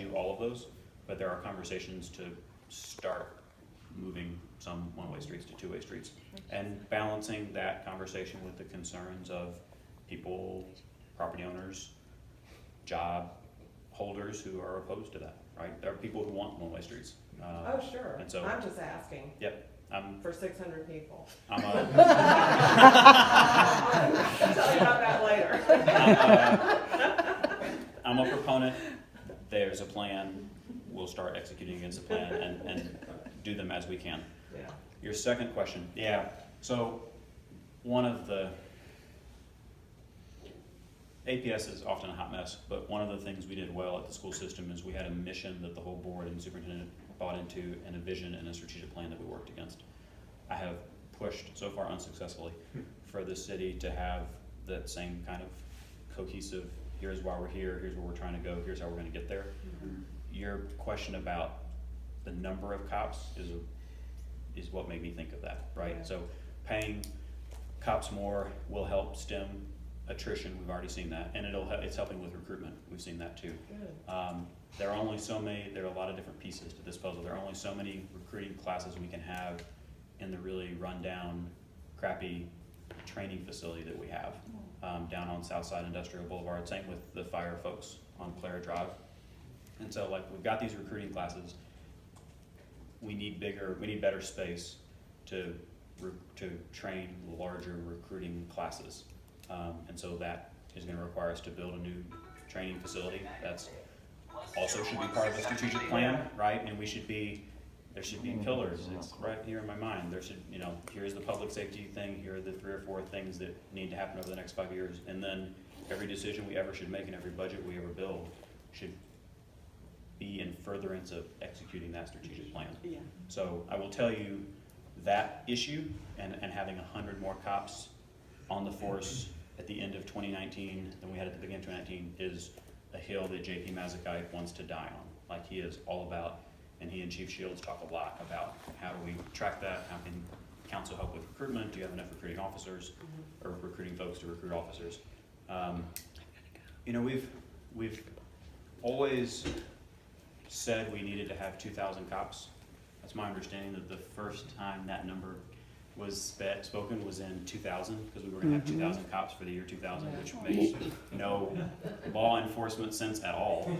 do all of those, but there are conversations to start moving some one-way streets to two-way streets, and balancing that conversation with the concerns of people, property owners, job holders who are opposed to that, right? There are people who want one-way streets. Oh, sure. And so- I'm just asking Yep, I'm for 600 people. a, I'll tell you about that later. I'm a proponent. There's a plan. We'll start executing against the plan and do them as we can. Yeah. Your second question, yeah. So one of the APS is often a hot mess, but one of the things we did well at the school system is we had a mission that the whole board and superintendent bought into, and a vision and a strategic plan that we worked against. I have pushed, so far unsuccessfully, for the city to have that same kind of cohesive, here's why we're here, here's where we're trying to go, here's how we're gonna get there. Your question about the number of cops is what made me think of that, right? Yeah. So paying cops more will help stem attrition, we've already seen that, and it's helping with recruitment, we've seen that too. Good. There are a lot of different pieces to this puzzle. There are only so many recruiting classes we can have in the really rundown, crappy training facility that we have down on Southside Industrial Boulevard. Same with the fire folks on Clara Drive. And so, like, we've got these recruiting classes. We need better space to train larger recruiting classes. And so that is gonna require us to build a new training facility. That's also should be part of the strategic plan, right? And there should be pillars. It's right here in my mind. There should, here's the public safety thing, here are the 3 or 4 things that need to happen over the next 5 years. And then every decision we ever should make and every budget we ever build should be in furtherance of executing that strategic plan. Yeah. So I will tell you that issue and having 100 more cops on the force at the end of 2019 than we had at the beginning of 2019 is a hill that JP Mazikite wants to die on. Like, he is all about, and he and Chief Shields talk a lot about how do we track that, how can council help with recruitment, do you have enough recruiting officers, or recruiting folks to recruit officers. We've always said we needed to have 2,000 cops. That's my understanding that the first time that number was spoken was in 2000, because we were gonna have 2,000 cops for the year 2000, which makes no law enforcement sense at all.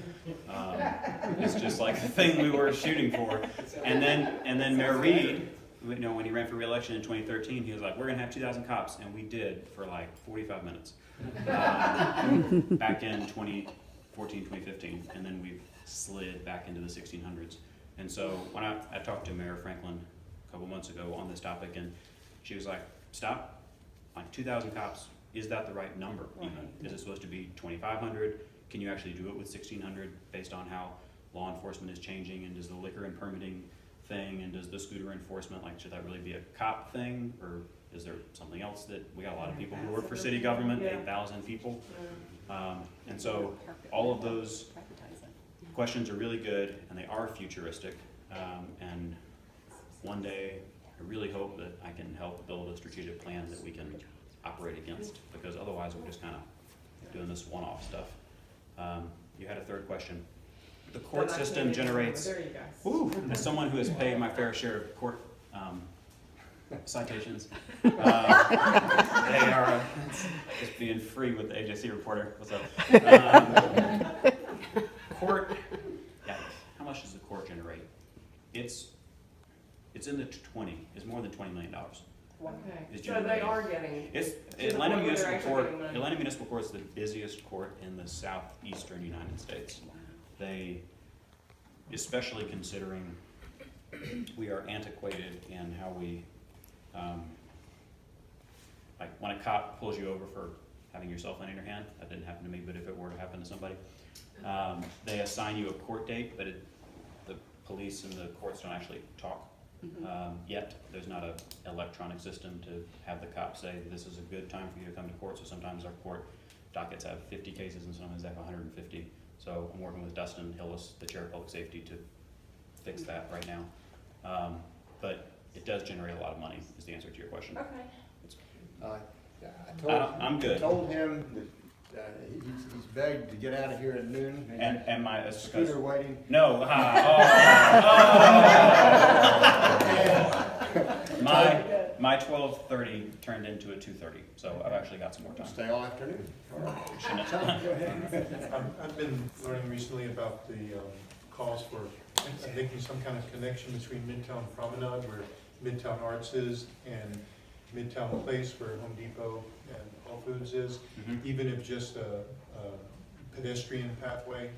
It's just like the thing we were shooting for. And then Mayor Reed, when he ran for re-election in 2013, he was like, we're gonna have 2,000 cops, and we did for like 45 minutes. Back in 2014, 2015, and then we've slid back into the 1600s. And so when I talked to Mayor Franklin a couple months ago on this topic, and she was like, stop, like 2,000 cops, is that the right number even? Is it supposed to be 2,500? Can you actually do it with 1,600 based on how law enforcement is changing, and does the liquor and permitting thing, and does the scooter enforcement, like, should that really be a cop thing, or is there something else that, we got a lot of people who work for city government, 8,000 people. And so all of those questions are really good, and they are futuristic, and one day I really hope that I can help build a strategic plan that we can operate against, because otherwise we're just kind of doing this one-off stuff. You had a third question. The court Then I system can't even generates, remember. There you go. as someone who has paid my fair share of court citations, they are just being free with the AJC reporter. What's up? Court, yeah, how much does the court generate? It's in the 20, it's more than $20 million. Okay, Is so they generated. are getting, It's the Atlanta point where they're Municipal actually Court. getting money. Atlanta Municipal Court is the busiest court in the southeastern United States. They, especially considering we are antiquated in how we, like when a cop pulls you over for having your cell phone in your hand, that didn't happen to me, but if it were to happen to somebody, they assign you a court date, but the police and the courts don't actually talk. Yet there's not an electronic system to have the cop say this is a good time for you to come to court. So sometimes our court dockets have 50 cases and sometimes they have 150. So I'm working with Dustin Hillis, the chair of public safety, to fix that right now. But it does generate a lot of money, is the answer to your question. okay. I'm good. I told him He's begged to get out of here at noon. And my, it's because, Scooter waiting. no, my 12:30 turned into a 2:30, so I've actually got some more time. Stay all afternoon. Shouldn't Tom, have. go ahead. I've been learning recently about the calls for making some kind of connection between Midtown Promenade, where Midtown Arts is, and Midtown Place, where Home Depot and Whole Foods is, Mhm. even if just a pedestrian pathway